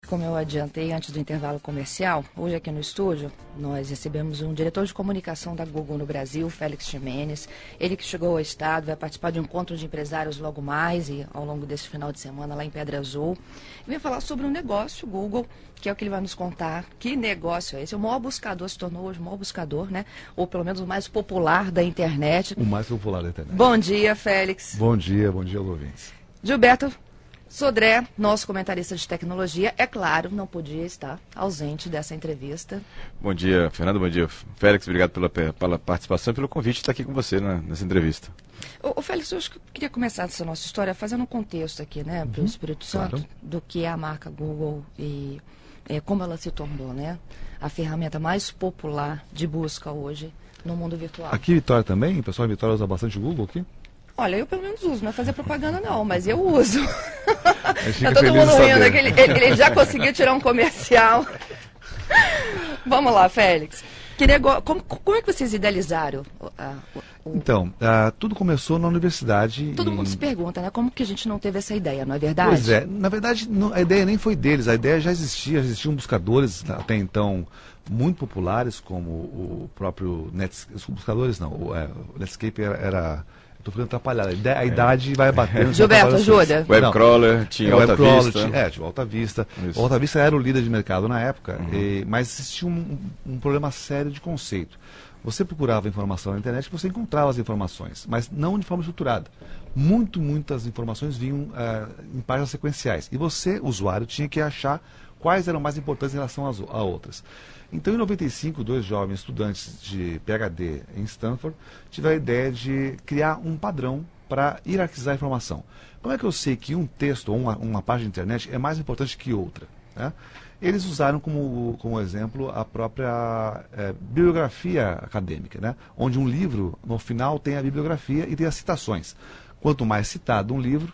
Como eu adiantei antes do intervalo comercial, hoje aqui no estúdio nós recebemos um diretor de comunicação da Google no Brasil, Félix Ximenes. Ele que chegou ao estado, vai participar de um encontro de empresários logo mais e ao longo desse final de semana lá em Pedra Azul. E vem falar sobre um negócio, Google, que é o que ele vai nos contar. Que negócio é esse? O maior buscador, se tornou hoje o maior buscador, né? Ou pelo menos o mais popular da internet. O mais popular da internet. Bom dia, Félix. Bom dia, ouvintes. Gilberto Sodré, nosso comentarista de tecnologia, é claro, não podia estar ausente dessa entrevista. Bom dia, Fernando, bom dia. Félix, obrigado pela participação e pelo convite de estar aqui com você nessa entrevista. Ô Félix, eu acho que eu queria começar essa nossa história fazendo um contexto aqui, né, para o Espírito Santo, claro, do que é a marca Google e como ela se tornou, né, a ferramenta mais popular de busca hoje no mundo virtual. Aqui em Vitória também? O pessoal em Vitória usa bastante o Google aqui? Olha, eu pelo menos uso, não é fazer propaganda não, mas eu uso. Tá todo mundo rindo, ele já conseguiu tirar um comercial. Vamos lá, Félix. Que negócio, como é que vocês idealizaram Então, tudo começou na universidade. Todo mundo se pergunta, né? Como que a gente não teve essa ideia, não é verdade? Pois é, na verdade a ideia nem foi deles, a ideia já existiam buscadores até então muito populares, como o próprio Netscape, buscadores não, o Netscape era estou ficando atrapalhado. A idade vai batendo. Gilberto, ajuda. Webcrawler, tinha Alta Vista. Tinha Alta Vista. O Alta Vista era o líder de mercado na época, mas existia um problema sério de conceito. Você procurava informação na internet, você encontrava as informações, mas não de forma estruturada. Muitas informações vinham em páginas sequenciais. E você, usuário, tinha que achar quais eram mais importantes em relação a outras. Então, em 95, dois jovens estudantes de PhD em Stanford tiveram a ideia de criar um padrão para hierarquizar a informação. Como é que eu sei que um texto ou uma página de internet é mais importante que outra, né? Eles usaram como exemplo a própria bibliografia acadêmica, né? Onde um livro, no final, tem a bibliografia e tem as citações. Quanto mais citado um livro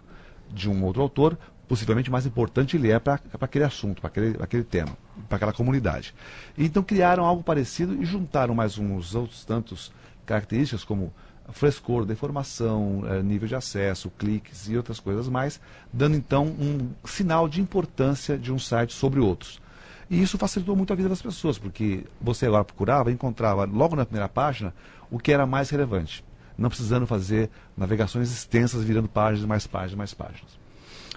de um outro autor, possivelmente mais importante ele é para aquele assunto, para aquele tema, para aquela comunidade. E então criaram algo parecido e juntaram mais uns outros tantos características como frescor da informação, nível de acesso, cliques e outras coisas mais, dando então um sinal de importância de um site sobre outros. E isso facilitou muito a vida das pessoas, porque você agora procurava e encontrava logo na primeira página o que era mais relevante, não precisando fazer navegações extensas, virando páginas, mais páginas, mais páginas.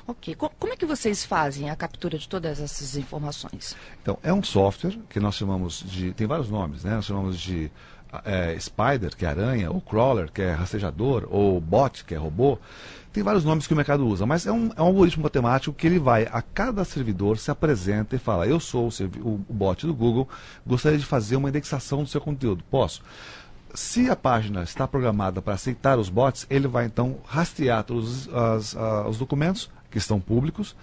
Ok. Como é que vocês fazem a captura de todas essas informações? Então, é um software que nós chamamos de... Tem vários nomes, né? Nós chamamos de Spider, que é aranha, ou Crawler, que é rastreador, ou Bot, que é robô. Tem vários nomes que o mercado usa, mas é um algoritmo matemático que ele vai, a cada servidor, se apresenta e fala: eu sou o bot do Google, gostaria de fazer uma indexação do seu conteúdo. Posso? Se a página está programada para aceitar os bots, ele vai então rastrear todos os documentos que estão públicos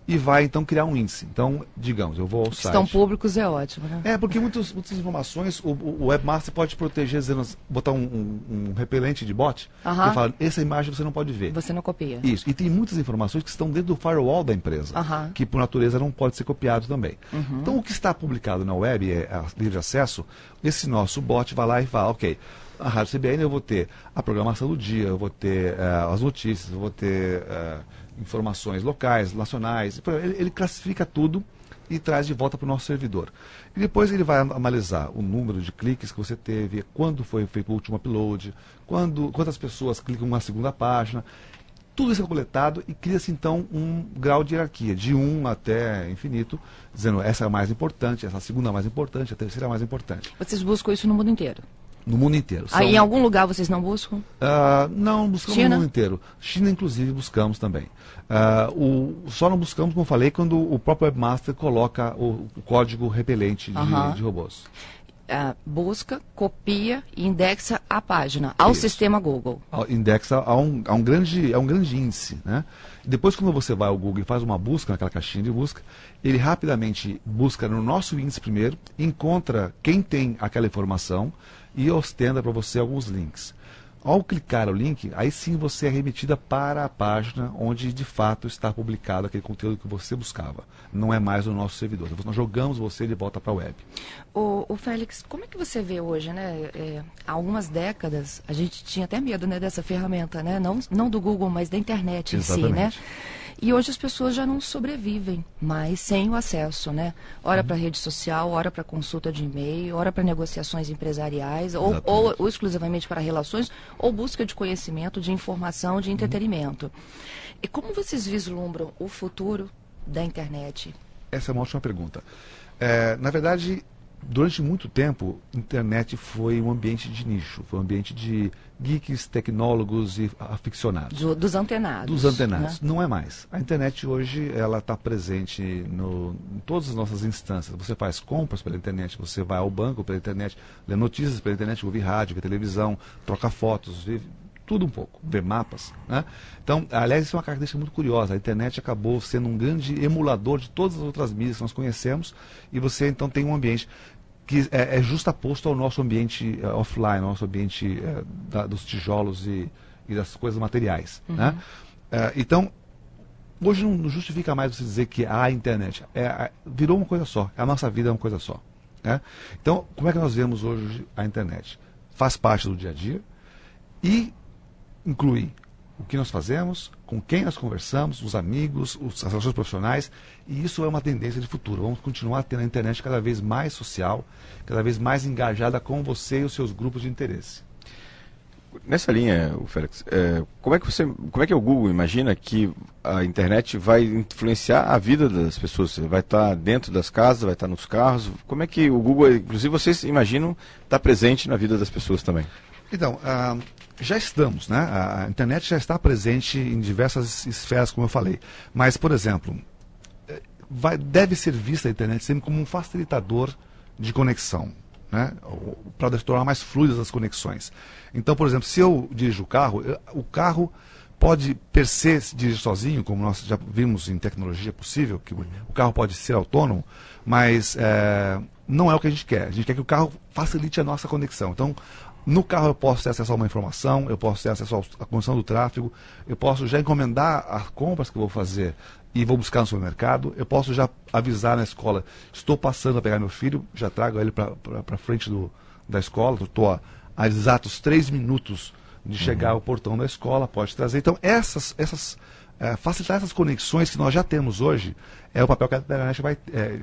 e vai então criar um índice. Então, digamos, eu vou ao site. Estão públicos é ótimo, né? Porque muitas informações o webmaster pode proteger, dizendo, botar um repelente de bot e falar: essa imagem você não pode ver. Você não copia. Isso. E tem muitas informações que estão dentro do firewall da empresa, que por natureza não pode ser copiado também. Então, o que está publicado na web, livre acesso, esse nosso bot vai lá e fala: ok, a Rádio CBN eu vou ter a programação do dia, eu vou ter as notícias, eu vou ter informações locais, nacionais. Ele classifica tudo e traz de volta para o nosso servidor. E depois ele vai analisar o número de cliques que você teve, quando foi feito o último upload, quantas pessoas clicam na segunda página. Tudo isso é coletado e cria-se então um grau de hierarquia, de 1 até infinito, dizendo essa é a mais importante, essa é a segunda mais importante, a terceira é a mais importante. Vocês buscam isso no mundo inteiro? No mundo inteiro. Em algum lugar vocês não buscam? Não, buscamos China? no mundo inteiro. China, inclusive, buscamos também. Só não buscamos, como eu falei, quando o próprio webmaster coloca o código repelente de robôs. Busca, copia e indexa a página ao sistema Google. Indexa a um grande índice, né? Depois, quando você vai ao Google e faz uma busca naquela caixinha de busca, ele rapidamente busca no nosso índice primeiro, encontra quem tem aquela informação e ostenta para você alguns links. Ao clicar o link, aí sim você é remetida para a página onde de fato está publicado aquele conteúdo que você buscava. Não é mais o nosso servidor. Nós jogamos você de volta para a web. O Félix, como é que você vê hoje, né? Há algumas décadas a gente tinha até medo, né, dessa ferramenta, né? Não do Google, mas da internet em si, né? E hoje as pessoas já não sobrevivem mais sem o acesso, né? Ora para rede social, ora para consulta de e-mail, ora para negociações empresariais, ou exclusivamente para relações, ou busca de conhecimento, de informação, de entretenimento. E como vocês vislumbram o futuro da internet? Essa é uma ótima pergunta. Na verdade, durante muito tempo, a internet foi um ambiente de nicho, foi um ambiente de geeks, tecnólogos e aficionados. Dos antenados. Dos antenados. Né? Não é mais. A internet hoje, ela está presente em todas as nossas instâncias. Você faz compras pela internet, você vai ao banco pela internet, lê notícias pela internet, ouve rádio, vê televisão, troca fotos, vê tudo um pouco, ver mapas. Né? Então, aliás, isso é uma característica muito curiosa. A internet acabou sendo um grande emulador de todas as outras mídias que nós conhecemos, e você então tem um ambiente que é justaposto ao nosso ambiente offline, ao nosso ambiente dos tijolos e das coisas materiais. Né? Então, hoje não justifica mais você dizer que a internet virou uma coisa só, a nossa vida é uma coisa só. Né? Então, como é que nós vemos hoje a internet? Faz parte do dia a dia e inclui o que nós fazemos, com quem nós conversamos, os amigos, as relações profissionais, e isso é uma tendência de futuro. Vamos continuar tendo a internet cada vez mais social, cada vez mais engajada com você e os seus grupos de interesse. Nessa linha, Félix, como é que o Google imagina que a internet vai influenciar a vida das pessoas? Vai estar dentro das casas, vai estar nos carros? Como é que o Google, inclusive vocês imaginam, está presente na vida das pessoas também? Então, já estamos, né? A internet já está presente em diversas esferas, como eu falei. Mas, por exemplo, deve ser vista a internet sempre como um facilitador de conexão, né? Para tornar mais fluidas as conexões. Então, por exemplo, se eu dirijo o carro pode, per se dirigir sozinho, como nós já vimos em tecnologia possível, que o carro pode ser autônomo, mas não é o que a gente quer. A gente quer que o carro facilite a nossa conexão. Então, no carro eu posso ter acesso a uma informação, eu posso ter acesso à condição do tráfego, eu posso já encomendar as compras que eu vou fazer e vou buscar no supermercado, eu posso já avisar na escola, estou passando a pegar meu filho, já trago ele para frente da escola, estou a exatos 3 minutos de chegar ao portão da escola, pode trazer. Então, facilitar essas conexões que nós já temos hoje, é o papel que a internet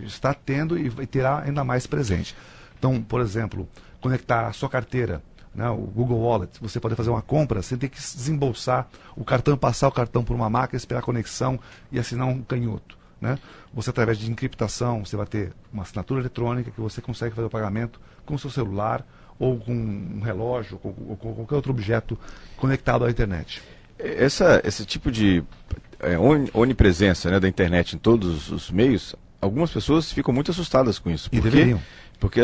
está tendo e terá ainda mais presente. Então, por exemplo, conectar a sua carteira, né, o Google Wallet, você pode fazer uma compra sem ter que desembolsar o cartão, passar o cartão por uma máquina, esperar a conexão e assinar um canhoto. Né? Você, através de encriptação, você vai ter uma assinatura eletrônica que você consegue fazer o pagamento com o seu celular ou com um relógio ou com qualquer outro objeto conectado à internet. Esse tipo de onipresença, né, da internet em todos os meios, algumas pessoas ficam muito assustadas com isso. E deveriam. Porque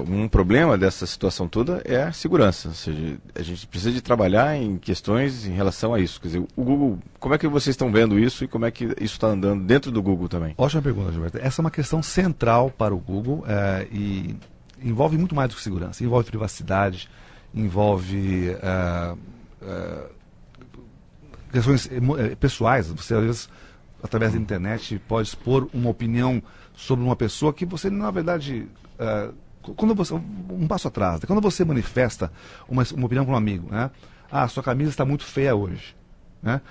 um problema dessa situação toda é a segurança. Ou seja, a gente precisa de trabalhar em questões em relação a isso. Quer dizer, o Google, como é que vocês estão vendo isso e como é que isso está andando dentro do Google também? Ótima pergunta, Gilberto. Essa é uma questão central para o Google e envolve muito mais do que segurança. Envolve privacidade, envolve questões pessoais. Você, às vezes, através da internet, pode expor uma opinião sobre uma pessoa que você, na verdade, um passo atrás, quando você manifesta uma opinião para um amigo, né? Sua camisa está muito feia hoje. Né?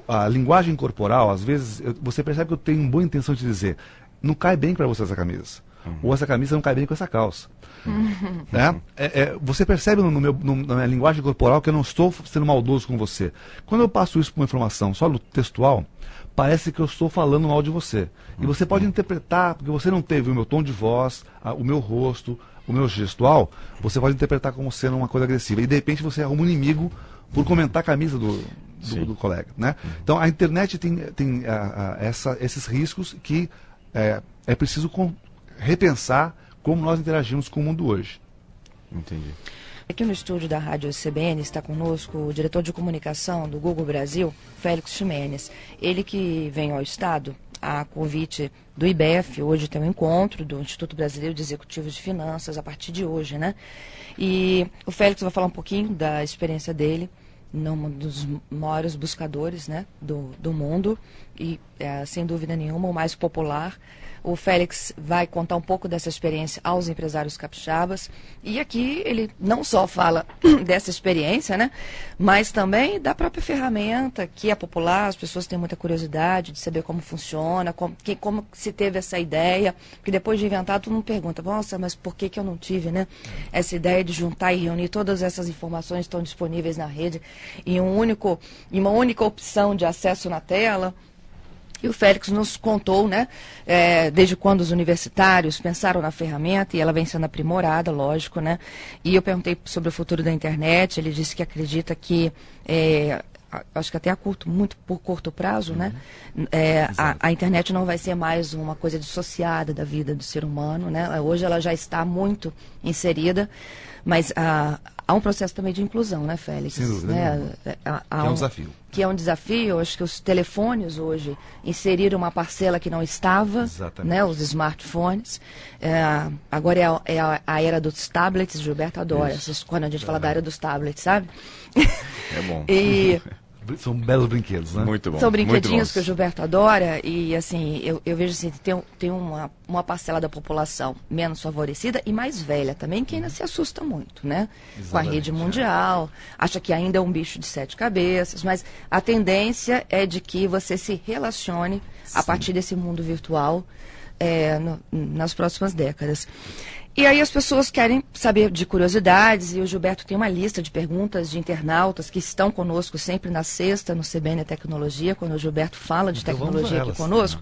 A linguagem corporal, às vezes, você percebe que eu tenho uma boa intenção de dizer, não cai bem para você essa camisa. Ou essa camisa não cai bem com essa calça. Né? Você percebe na minha linguagem corporal que eu não estou sendo maldoso com você. Quando eu passo isso para uma informação só no textual, parece que eu estou falando mal de você. E você pode interpretar, porque você não teve o meu tom de voz, o meu rosto, o meu gestual, você pode interpretar como sendo uma coisa agressiva. E de repente você arruma um inimigo por comentar a camisa do colega. Né? Então a internet tem esses riscos que é preciso repensar como nós interagimos com o mundo hoje. Entendi. Aqui no estúdio da Rádio CBN está conosco o diretor de comunicação do Google Brasil, Félix Ximenes. Ele que vem ao Estado a convite do IBEF, hoje tem um encontro do Instituto Brasileiro de Executivos de Finanças, a partir de hoje, né? E o Félix vai falar um pouquinho da experiência dele, um dos maiores buscadores, né, do mundo, e, sem dúvida nenhuma, o mais popular. O Félix vai contar um pouco dessa experiência aos empresários capixabas. E aqui ele não só fala dessa experiência, né, mas também da própria ferramenta, que é popular, as pessoas têm muita curiosidade de saber como funciona, como se teve essa ideia. Porque depois de inventar, todo mundo pergunta, nossa, mas por que eu não tive, né, essa ideia de juntar e reunir todas essas informações que estão disponíveis na rede em uma única opção de acesso na tela? E o Félix nos contou, né, desde quando os universitários pensaram na ferramenta, e ela vem sendo aprimorada, lógico, né? E eu perguntei sobre o futuro da internet, ele disse que acredita que, acho que até muito por curto prazo, né? A internet não vai ser mais uma coisa dissociada da vida do ser humano, né? Hoje ela já está muito inserida, mas há um processo também de inclusão, né, Félix? Sem dúvida, né? Que é um desafio. Que é um desafio. Acho que os telefones hoje inseriram uma parcela que não estava, né, os smartphones. Agora é a era dos tablets. Gilberto adora quando a gente fala da era dos tablets, sabe? É bom. São belos brinquedos, né? Muito bom. São brinquedinhos que o Gilberto adora e, assim, eu vejo assim, tem uma parcela da população menos favorecida e mais velha também, que ainda se assusta muito, né? Exatamente, com a rede mundial, acha que ainda é um bicho de 7 cabeças, mas a tendência é de que você se relacione a partir desse mundo virtual nas próximas décadas. E aí as pessoas querem saber de curiosidades, e o Gilberto tem uma lista de perguntas de internautas que estão conosco sempre na sexta, no CBN Tecnologia, quando o Gilberto fala de Então tecnologia aqui conosco.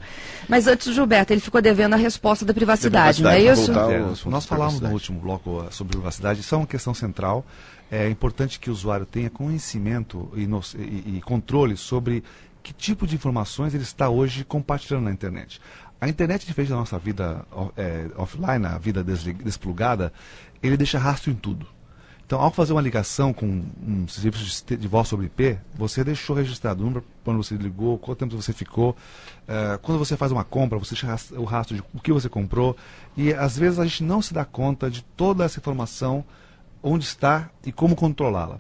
Mas antes o Gilberto, ele ficou devendo a resposta da privacidade, não é isso? Nós falamos no último bloco sobre privacidade, isso é uma questão central. É importante que o usuário tenha conhecimento e controle sobre que tipo de informações ele está hoje compartilhando na internet. A internet, diferente da nossa vida offline, a vida desplugada, ele deixa rastro em tudo. Então, ao fazer uma ligação com um serviço de voz sobre IP, você deixou registrado o número, quando você ligou, quanto tempo você ficou. Quando você faz uma compra, você deixa o rastro de o que você comprou. E, às vezes, a gente não se dá conta de toda essa informação, onde está e como controlá-la.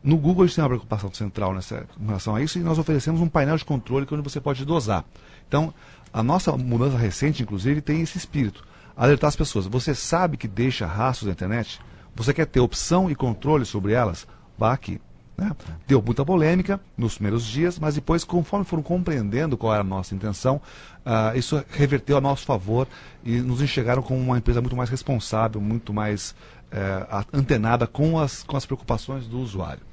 No Google, a gente tem uma preocupação central em relação a isso, e nós oferecemos um painel de controle onde você pode dosar. Então, a nossa mudança recente, inclusive, tem esse espírito. Alertar as pessoas. Você sabe que deixa rastros na internet? Você quer ter opção e controle sobre elas? Vá aqui. Né? Deu muita polêmica nos primeiros dias, mas depois, conforme foram compreendendo qual era a nossa intenção, isso reverteu a nosso favor e nos enxergaram como uma empresa muito mais responsável, muito mais antenada com as preocupações do usuário.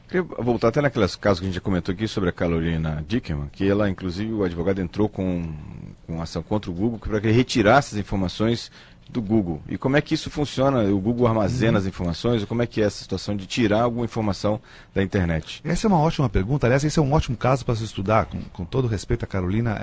Queria voltar até naqueles casos que a gente já comentou aqui sobre a Carolina Dickman, que ela, inclusive, o advogado entrou com ação contra o Google para que ele retirasse as informações do Google. E como é que isso funciona? O Google armazena as informações? Ou como é que é essa situação de tirar alguma informação da internet? Essa é uma ótima pergunta. Aliás, esse é um ótimo caso para se estudar. Com todo respeito à Carolina,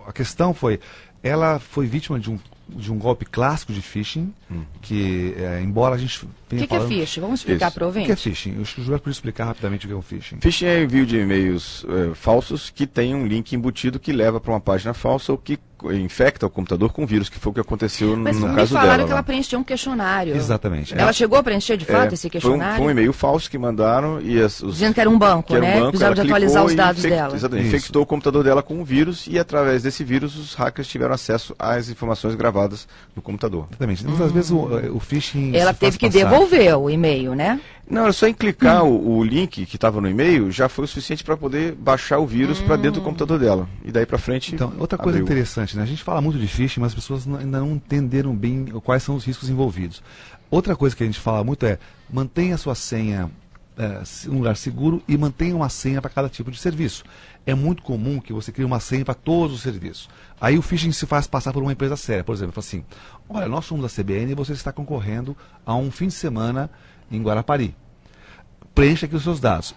a questão foi, ela foi vítima de um golpe clássico de phishing, que, embora a gente venha falando... O que é phishing? Vamos explicar para o ouvinte. O que é phishing? O Gilberto podia explicar rapidamente o que é o phishing. Phishing é envio de e-mails falsos que tem um link embutido que leva para uma página falsa ou que infecta o computador com vírus, que foi o que aconteceu no caso dela. Mas me falaram que ela preencheu um questionário. Exatamente. Ela chegou a preencher, de fato, esse questionário? Foi um e-mail falso que mandaram e dizendo que era um banco, né? Precisavam de atualizar os dados dela. Exatamente. Infectou o computador dela com um vírus e, através desse vírus, os hackers tiveram acesso às informações gravadas no computador. Exatamente. Mas, às vezes, o phishing... Ela teve que devolver o e-mail, né? Não, era só em clicar o link que estava no e-mail, já foi o suficiente para poder baixar o vírus para dentro do computador dela. E daí para frente. Então, outra coisa interessante, né? A gente fala muito de phishing, mas as pessoas ainda não entenderam bem quais são os riscos envolvidos. Outra coisa que a gente fala muito é mantenha a sua senha em um lugar seguro e mantenha uma senha para cada tipo de serviço. É muito comum que você crie uma senha para todos os serviços. Aí o phishing se faz passar por uma empresa séria. Por exemplo, fala assim, olha, nós somos da CBN e você está concorrendo a um fim de semana em Guarapari. Preencha aqui os seus dados.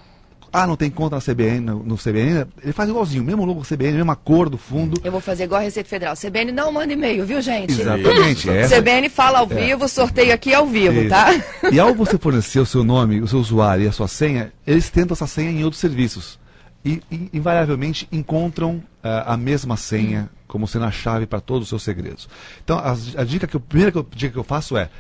Não tem conta na CBN, no CBN, ele faz igualzinho, mesmo logo CBN, mesma cor do fundo. Eu vou fazer igual a Receita Federal. CBN não manda e-mail, viu, gente? Exatamente. CBN fala ao vivo, sorteio aqui ao vivo, tá? E ao você fornecer o seu nome, o seu usuário e a sua senha, eles tentam essa senha em outros serviços. E invariavelmente encontram a mesma senha como sendo a chave para todos os seus segredos. Então, a primeira dica que eu faço é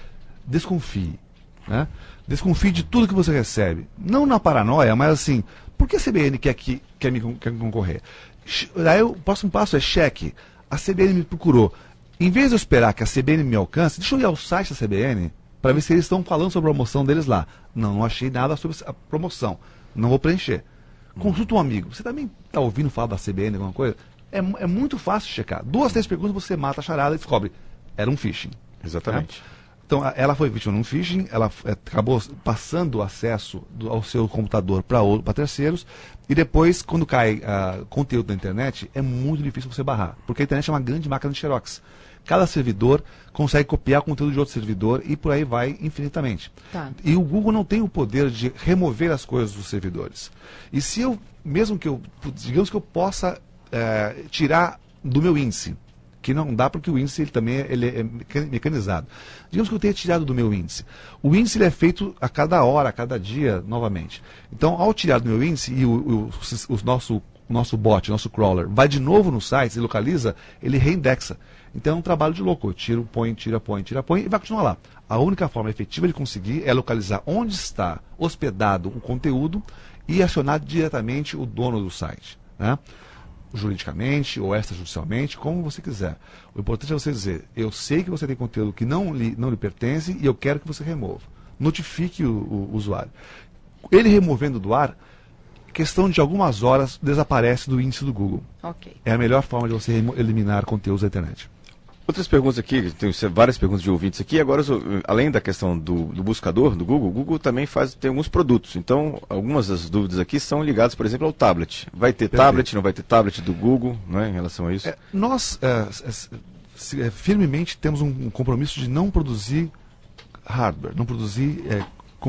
desconfie. né? Desconfie de tudo que você recebe. Não na paranoia, mas assim, por que a CBN quer me concorrer? Daí o próximo passo é cheque. A CBN me procurou. Em vez de eu esperar que a CBN me alcance, deixa eu ir ao site da CBN para ver se eles estão falando sobre a promoção deles lá. Não achei nada sobre a promoção. Não vou preencher. Consulta um amigo. Você também está ouvindo falar da CBN, alguma coisa? É muito fácil checar. 2, 3 perguntas, você mata a charada e descobre. Era um phishing. Exatamente. Né? Então, ela foi vítima de um phishing, ela acabou passando o acesso ao seu computador para terceiros, e depois, quando cai conteúdo na internet, é muito difícil você barrar, porque a internet é uma grande máquina de xerox. Cada servidor consegue copiar conteúdo de outro servidor e por aí vai infinitamente. Tá. E o Google não tem o poder de remover as coisas dos servidores. E se eu, mesmo que eu, digamos que eu possa tirar do meu índice, que não dá porque o índice ele é mecanizado. Digamos que eu tenha tirado do meu índice. O índice ele é feito a cada hora, a cada dia, novamente. Então, ao tirar do meu índice e o nosso bot, nosso crawler, vai de novo no site e localiza, ele reindexa. Então é um trabalho de louco. Eu tiro, põe, tira, põe, tira, põe e vai continuar lá. A única forma efetiva de conseguir é localizar onde está hospedado o conteúdo e acionar diretamente o dono do site, né? Juridicamente ou extrajudicialmente, como você quiser. O importante é você dizer, eu sei que você tem conteúdo que não lhe pertence e eu quero que você remova. Notifique o usuário. Ele removendo do ar, questão de algumas horas, desaparece do índice do Google. Ok. É a melhor forma de você eliminar conteúdos da internet. Outras perguntas aqui, tem várias perguntas de ouvintes aqui. Agora, além da questão do buscador do Google, o Google também tem alguns produtos. Então, algumas das dúvidas aqui são ligadas, por exemplo, ao tablet. Vai ter tablet, não vai ter tablet do Google, né, em relação a isso? Nós firmemente temos um compromisso de não produzir hardware, não produzir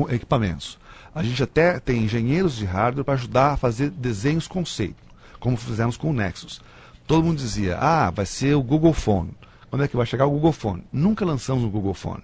equipamentos. A gente até tem engenheiros de hardware para ajudar a fazer desenhos conceito, como fizemos com o Nexus. Todo mundo dizia, vai ser o Google Phone. Quando é que vai chegar o Google Phone? Nunca lançamos o Google Phone.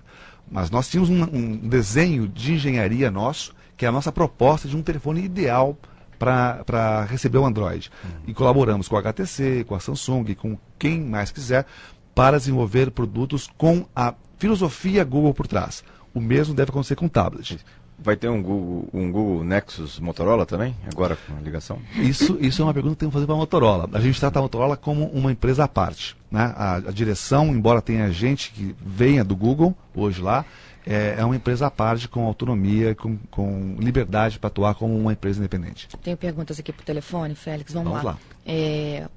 Mas nós tínhamos um desenho de engenharia nosso, que é a nossa proposta de um telefone ideal para receber o Android. E colaboramos com a HTC, com a Samsung, com quem mais quiser, para desenvolver produtos com a filosofia Google por trás. O mesmo deve acontecer com o tablet. Vai ter um Google Nexus Motorola também, agora com a ligação? Isso é uma pergunta que temos que fazer para a Motorola. A gente trata a Motorola como uma empresa à parte, né? A direção, embora tenha gente que venha do Google hoje lá, é uma empresa à parte, com autonomia, com liberdade para atuar como uma empresa independente. Tenho perguntas aqui por telefone, Félix, vamos lá.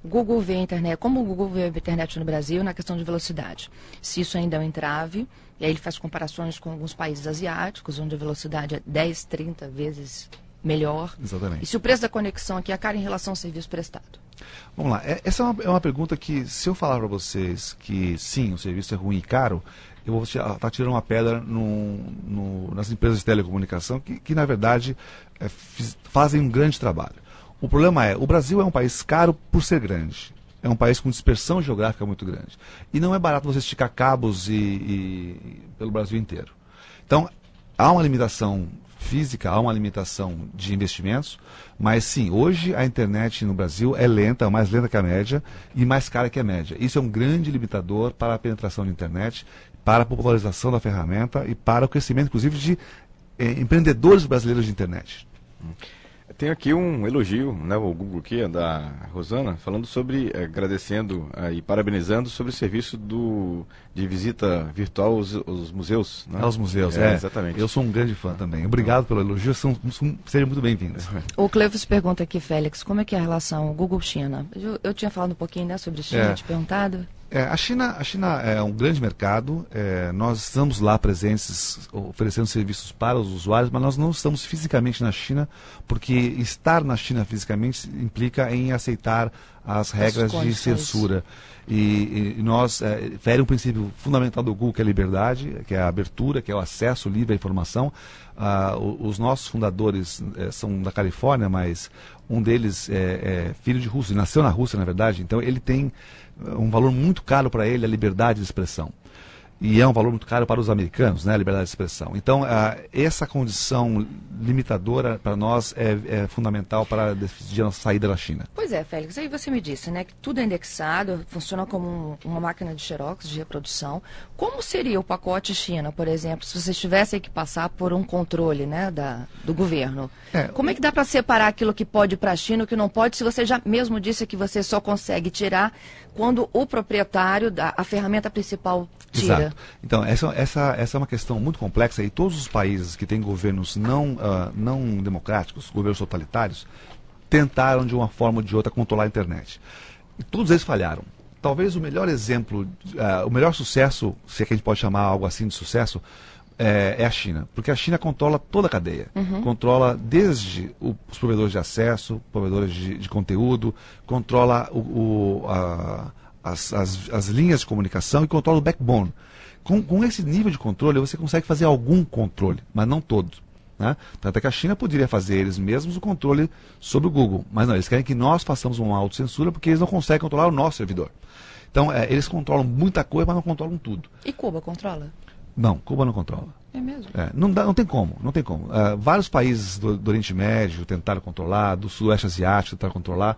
Google vê a internet, como o Google vê a internet no Brasil na questão de velocidade? Se isso ainda é um entrave, e aí ele faz comparações com alguns países asiáticos, onde a velocidade é 10, 30 vezes melhor. Exatamente. E se o preço da conexão aqui é caro em relação ao serviço prestado? Vamos lá, essa é uma pergunta que, se eu falar para vocês que sim, o serviço é ruim e caro, eu vou estar tirando uma pedra nas empresas de telecomunicação que na verdade, fazem um grande trabalho. O problema o Brasil é um país caro por ser grande. É um país com dispersão geográfica muito grande. E não é barato você esticar cabos pelo Brasil inteiro. Então, há uma limitação física, há uma limitação de investimentos, mas sim, hoje a internet no Brasil é lenta, mais lenta que a média e mais cara que a média. Isso é um grande limitador para a penetração da internet, para a popularização da ferramenta e para o crescimento, inclusive, de empreendedores brasileiros de internet. Tem aqui um elogio, né, o Google aqui, da Rosana, falando sobre, agradecendo e parabenizando sobre o serviço de visita virtual aos museus. Né? Aos museus, exatamente. Eu sou um grande fã também. Obrigado pelo elogio, sejam muito bem-vindos. O Cleves pergunta aqui, Félix, como é que é a relação Google-China? Eu tinha falado um pouquinho, né, sobre China, te perguntado. A China é um grande mercado, nós estamos lá presentes, oferecendo serviços para os usuários, mas nós não estamos fisicamente na China, porque estar na China fisicamente implica em aceitar as regras de censura. E nós fere um princípio fundamental do Google, que é a liberdade, que é a abertura, que é o acesso livre à informação. Os nossos fundadores são da Califórnia, mas um deles é filho de russo, nasceu na Rússia, na verdade, então ele tem um valor muito caro para ele, a liberdade de expressão. e é um valor muito caro para os americanos, né, a liberdade de expressão. Então, essa condição limitadora para nós é fundamental para decidir a nossa saída da China. Pois é, Félix, aí você me disse, né, que tudo é indexado, funciona como uma máquina de xerox, de reprodução. Como seria o pacote China, por exemplo, se vocês tivessem que passar por um controle, né, do governo? Como é que dá para separar aquilo que pode ir para a China e o que não pode, se você já mesmo disse que você só consegue tirar quando o proprietário, a ferramenta principal, tira? Exato. Então, essa é uma questão muito complexa e todos os países que têm governos não democráticos, governos totalitários, tentaram de uma forma ou de outra controlar a internet. E todos eles falharam. Talvez o melhor exemplo, o melhor sucesso, se é que a gente pode chamar algo assim de sucesso, é a China. Porque a China controla toda a cadeia. Controla desde os provedores de acesso, provedores de conteúdo, controla as linhas de comunicação e controla o backbone. Com esse nível de controle, você consegue fazer algum controle, mas não todos. Né? Tanto é que a China poderia fazer eles mesmos o controle sobre o Google, mas não, eles querem que nós façamos uma autocensura porque eles não conseguem controlar o nosso servidor. Então, eles controlam muita coisa, mas não controlam tudo. E Cuba controla? Não, Cuba não controla. É mesmo? Não tem como. Vários países do Oriente Médio tentaram controlar, do Sudeste Asiático tentaram controlar.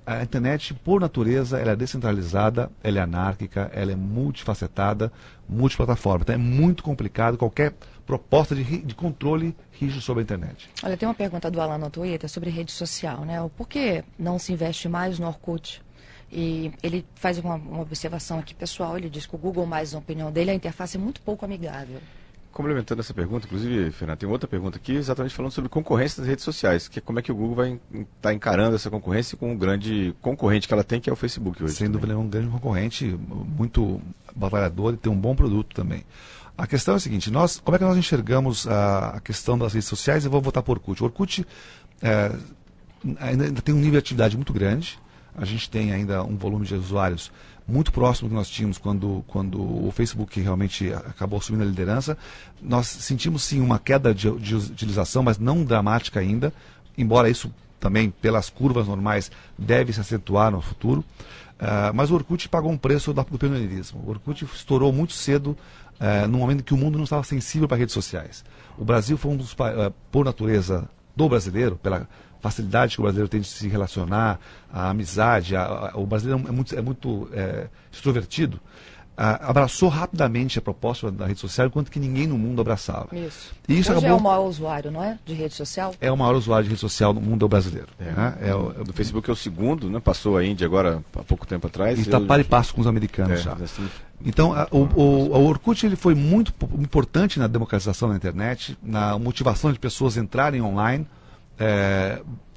A internet, por natureza, ela é descentralizada, ela é anárquica, ela é multifacetada, multiplataforma. Então é muito complicado qualquer proposta de controle rígido sobre a internet. Olha, tem uma pergunta do Alan no Twitter sobre rede social, né? Por que não se investe mais no Orkut? E ele faz uma observação aqui pessoal, ele diz que o Google, mais na opinião dele, a interface é muito pouco amigável. Complementando essa pergunta, inclusive, Fernando, tem outra pergunta aqui, exatamente falando sobre concorrência das redes sociais, que é como é que o Google vai estar encarando essa concorrência com um grande concorrente que ela tem, que é o Facebook hoje. Sem dúvida, é um grande concorrente, muito batalhador e tem um bom produto também. A questão é a seguinte, como é que nós enxergamos a questão das redes sociais? Eu vou votar por Orkut. O Orkut ainda tem um nível de atividade muito grande. A gente tem ainda um volume de usuários muito próximo do que nós tínhamos quando o Facebook realmente acabou assumindo a liderança. Nós sentimos sim uma queda de utilização, mas não dramática ainda, embora isso também, pelas curvas normais, deve se acentuar no futuro. Mas o Orkut pagou um preço do pioneirismo. O Orkut estourou muito cedo, num momento em que o mundo não estava sensível para redes sociais. O Brasil foi um dos, por natureza do brasileiro, pela facilidade que o brasileiro tem de se relacionar, a amizade, o brasileiro é muito extrovertido, abraçou rapidamente a proposta da rede social, enquanto que ninguém no mundo abraçava. Isso. E isso hoje acabou... é o maior usuário, não é? De rede social? É o maior usuário de rede social no mundo, é o brasileiro. Né? O Facebook é o segundo, né? Passou a Índia agora há pouco tempo atrás. E está par e passo com os americanos já. Então, o Orkut ele foi muito importante na democratização da internet, na motivação de pessoas entrarem online,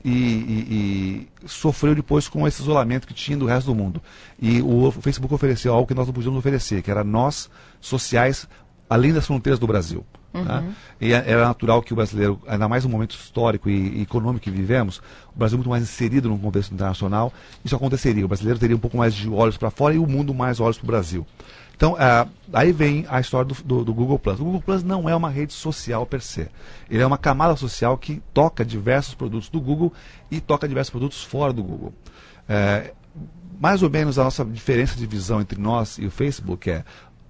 e sofreu depois com esse isolamento que tinha do resto do mundo. E o Facebook ofereceu algo que nós não podíamos oferecer, que era nós sociais além das fronteiras do Brasil. Tá? E era natural que o brasileiro, ainda mais no momento histórico e econômico que vivemos, o Brasil muito mais inserido no contexto internacional, isso aconteceria. O brasileiro teria um pouco mais de olhos para fora e o mundo mais olhos para o Brasil. Então, aí vem a história do Google+. O Google+ não é uma rede social per se. Ele é uma camada social que toca diversos produtos do Google e toca diversos produtos fora do Google. Mais ou menos a nossa diferença de visão entre nós e o Facebook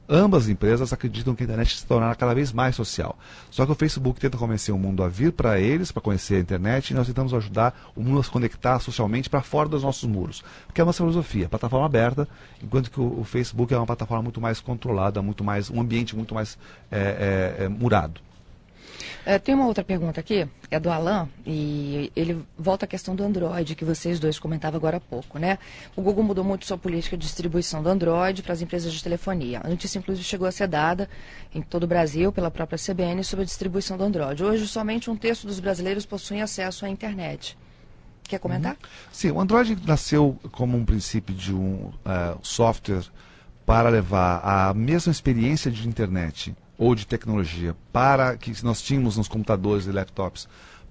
ambas as empresas acreditam que a internet se tornará cada vez mais social. Só que o Facebook tenta convencer o mundo a vir para eles, para conhecer a internet, e nós tentamos ajudar o mundo a se conectar socialmente para fora dos nossos muros. Que é a nossa filosofia, plataforma aberta, enquanto que o Facebook é uma plataforma muito mais controlada, um ambiente muito mais murado. Tem uma outra pergunta aqui, é do Alan, e ele volta à questão do Android, que vocês dois comentavam agora há pouco, né? O Google mudou muito sua política de distribuição do Android para as empresas de telefonia. A notícia, inclusive, chegou a ser dada em todo o Brasil pela própria CBN sobre a distribuição do Android. Hoje, somente 1/3 dos brasileiros possuem acesso à internet. Quer comentar? Sim, o Android nasceu como um princípio de um software para levar a mesma experiência de internet ou de tecnologia para que nós tínhamos nos computadores e laptops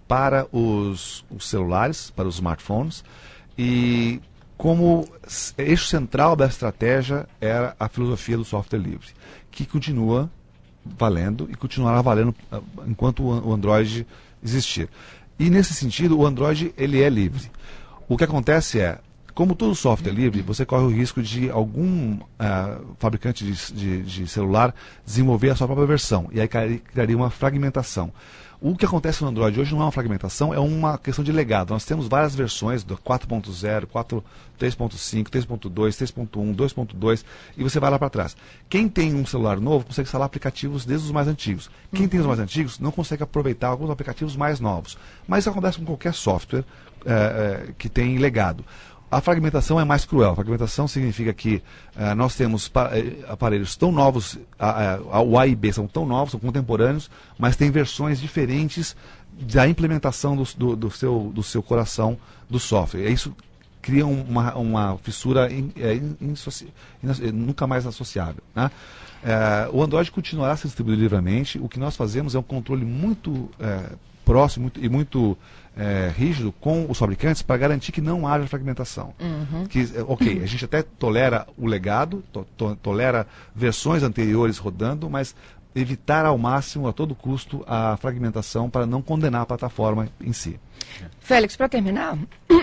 para os celulares, para os smartphones, e como eixo central da estratégia era a filosofia do software livre, que continua valendo e continuará valendo enquanto o Android existir. E nesse sentido, o Android ele é livre. O que acontece Como todo software livre, você corre o risco de algum fabricante de celular desenvolver a sua própria versão, e aí criaria uma fragmentação. O que acontece no Android hoje não é uma fragmentação, é uma questão de legado. Nós temos várias versões do 4.0, 3.5, 3.2, 3.1, 2.2, e você vai lá para trás. Quem tem um celular novo consegue instalar aplicativos desde os mais antigos. Quem tem os mais antigos não consegue aproveitar alguns aplicativos mais novos. Mas isso acontece com qualquer software que tem legado. A fragmentação é mais cruel. A fragmentação significa que nós temos aparelhos tão novos, o A e B são tão novos, são contemporâneos, mas tem versões diferentes da implementação do seu coração do software. Isso cria uma fissura nunca mais associável, né? O Android continuará sendo distribuído livremente. O que nós fazemos é um controle muito próximo e muito rígido com os fabricantes para garantir que não haja fragmentação. Ok, a gente até tolera o legado, tolera versões anteriores rodando, mas evitar ao máximo, a todo custo, a fragmentação para não condenar a plataforma em si. Félix, para terminar,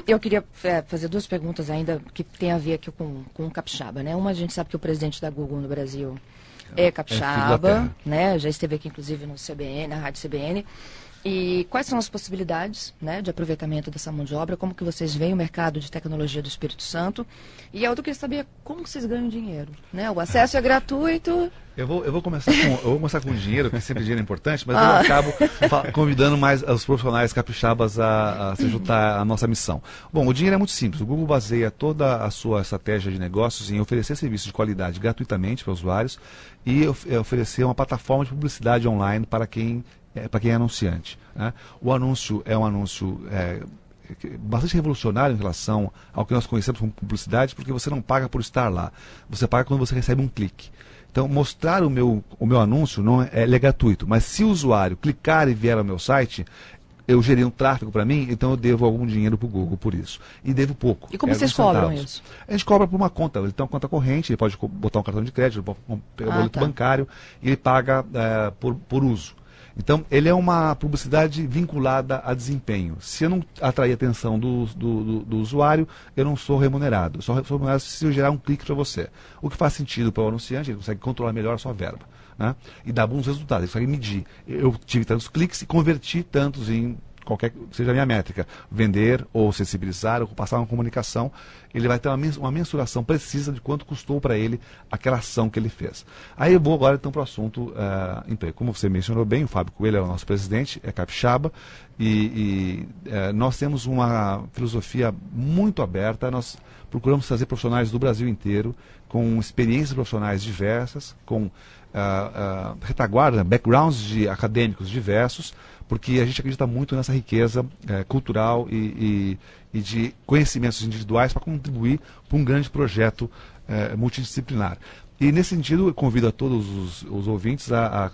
eu queria fazer duas perguntas ainda que tem a ver aqui com o capixaba, né? Uma, a gente sabe que o presidente da Google no Brasil é capixaba, né? Já esteve aqui, inclusive, no CBN, na Rádio CBN. E quais são as possibilidades, né, de aproveitamento dessa mão de obra? Como que vocês veem o mercado de tecnologia do Espírito Santo? E a outra, eu queria saber como vocês ganham dinheiro, né? O acesso é gratuito. Eu vou começar com o dinheiro, que sempre dinheiro é importante, mas eu acabo convidando mais os profissionais capixabas a se juntar à nossa missão. Bom, o dinheiro é muito simples. O Google baseia toda a sua estratégia de negócios em oferecer serviços de qualidade gratuitamente para usuários e oferecer uma plataforma de publicidade online para quem é anunciante, né? O anúncio é um anúncio bastante revolucionário em relação ao que nós conhecemos como publicidade, porque você não paga por estar lá, você paga quando você recebe um clique. Então, mostrar o meu anúncio ele é gratuito, mas se o usuário clicar e vier ao meu site, eu gerei um tráfego para mim, então eu devo algum dinheiro para o Google por isso. E devo pouco. E como vocês cobram isso? A gente cobra por uma conta. Ele tem uma conta corrente, ele pode botar um cartão de crédito, ele pode pegar um boleto bancário, e ele paga por uso. Então, ele é uma publicidade vinculada a desempenho. Se eu não atrair a atenção do usuário, eu não sou remunerado. Eu sou remunerado se eu gerar um clique para você. O que faz sentido para o anunciante, ele consegue controlar melhor a sua verba, né? E dar bons resultados, ele consegue medir. Eu tive tantos cliques e converti tantos em qualquer que seja a minha métrica, vender ou sensibilizar ou passar uma comunicação, ele vai ter uma mensuração precisa de quanto custou para ele aquela ação que ele fez. Aí eu vou agora então para o assunto emprego. Como você mencionou bem, o Fábio Coelho é o nosso presidente, é capixaba, e nós temos uma filosofia muito aberta. Nós procuramos trazer profissionais do Brasil inteiro, com experiências profissionais diversas, com retaguarda, backgrounds de acadêmicos diversos, porque a gente acredita muito nessa riqueza cultural e de conhecimentos individuais para contribuir para um grande projeto multidisciplinar. E nesse sentido, eu convido a todos os ouvintes a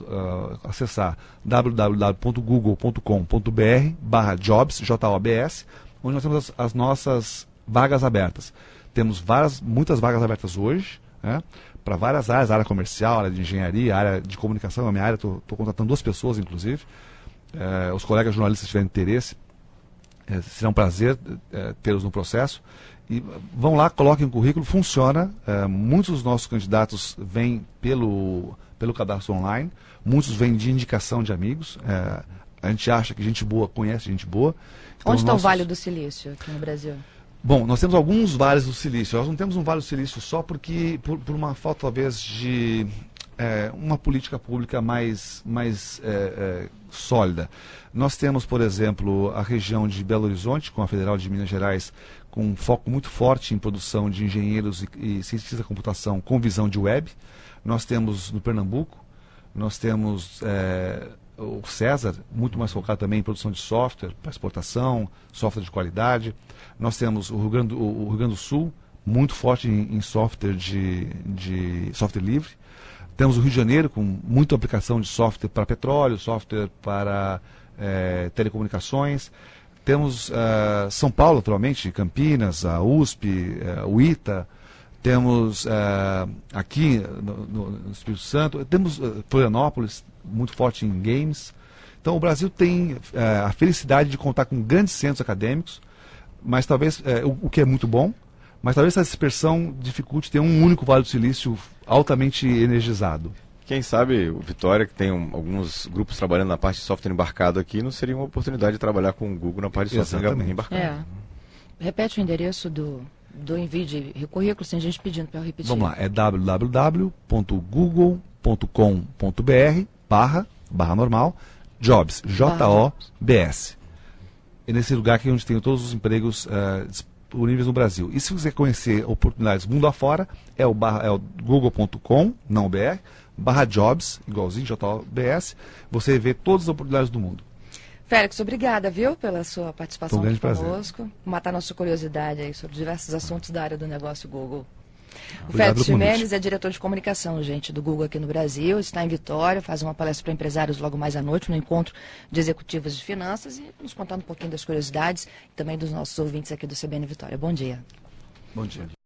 acessar www.google.com.br/jobs, J-O-B-S, onde nós temos as nossas vagas abertas. Temos muitas vagas abertas hoje, né, para várias áreas, área comercial, área de engenharia, área de comunicação, a minha área, estou contratando 2 pessoas, inclusive. Os colegas jornalistas tiverem interesse, será um prazer tê-los no processo. E vão lá, coloquem o currículo, funciona. Muitos dos nossos candidatos vêm pelo cadastro online, muitos vêm de indicação de amigos. A gente acha que gente boa conhece gente boa. Então, onde está o Vale do Silício aqui no Brasil? Bom, nós temos alguns vales do silício. Nós não temos um vale do silício só porque por uma falta, talvez, de uma política pública mais sólida. Nós temos, por exemplo, a região de Belo Horizonte, com a Federal de Minas Gerais, com um foco muito forte em produção de engenheiros e cientistas da computação com visão de web. Nós temos no Pernambuco, nós temos o César, muito mais focado também em produção de software para exportação, software de qualidade. Nós temos o Rio Grande do Sul, muito forte em software de software livre. Temos o Rio de Janeiro, com muita aplicação de software para petróleo, software para telecomunicações. Temos São Paulo, naturalmente, Campinas, a USP, o ITA. Temos aqui no Espírito Santo, temos Florianópolis, muito forte em games. Então o Brasil tem a felicidade de contar com grandes centros acadêmicos, mas talvez o que é muito bom, mas talvez essa dispersão dificulte ter um único Vale do Silício altamente energizado. Quem sabe o Vitória, que tem alguns grupos trabalhando na parte de software embarcado aqui, não seria uma oportunidade de trabalhar com o Google na parte de software embarcado. Repete o endereço do envio de currículo, sem gente pedindo para eu repetir. Vamos lá, é www.google.com.br/normal jobs, J-O-B-S. É nesse lugar que é onde tem todos os empregos disponíveis no Brasil. E se você conhecer oportunidades mundo afora, é o google.com, não BR, /jobs, igualzinho, J-O-B-S, você vê todas as oportunidades do mundo. Félix, obrigada, viu, pela sua participação aqui conosco. Prazer. Matar nossa curiosidade aí sobre diversos assuntos da área do negócio Google. O Obrigado Félix Ximenes é diretor de comunicação, gente, do Google aqui no Brasil, está em Vitória, faz uma palestra para empresários logo mais à noite, no encontro de executivos de finanças, e nos contando um pouquinho das curiosidades e também dos nossos ouvintes aqui do CBN Vitória. Bom dia. Bom dia.